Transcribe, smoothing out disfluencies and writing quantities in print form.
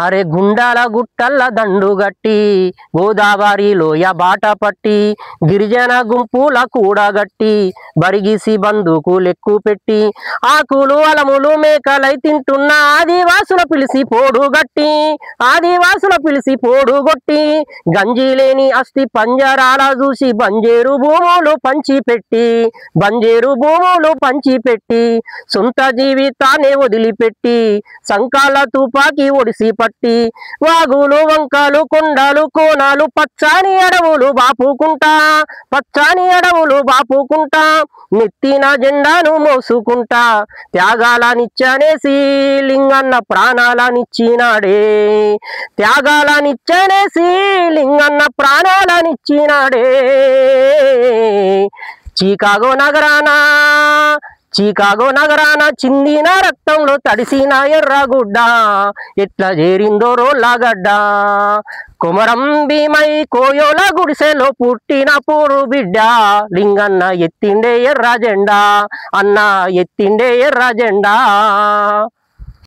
అరే గుండాల గుట్టల్ల దండుగట్టి గోదావరి లోయ బాట పట్టి గిరిజన గుంపుల కూడగట్టి బరిగిసి బందుకు లెక్కు పెట్టి ఆకులు అలములు మేకలై తింటున్న ఆదివాసుల పిలిసి పోడుగొట్టి గంజి లేని అస్థి పంజరాల చూసి బంజేరు భూములు పంచిపెట్టి సొంత జీవితాన్ని వదిలిపెట్టి సంకాల తుపాకి ఒడిసి పట్టి వాగులు వంకలు కొండలు కోనాలు పచ్చాని అడవులు బాపుకుంటా నెత్తిన జెండాను మోసుకుంటా త్యాగాలనిచ్చనేసి లింగన్న ప్రాణాలనిచ్చినాడే చికాగో నగరాన చిందిన రక్తంలో తడిసిన ఎర్రగుడ్డ ఎట్లా చేరిందో రోళ్ళగడ్డ కొమరం భీమై కోయోల గుడిసెలో పుట్టిన పూరు బిడ్డ లింగన్న ఎత్తిండే ఎర్ర జెండా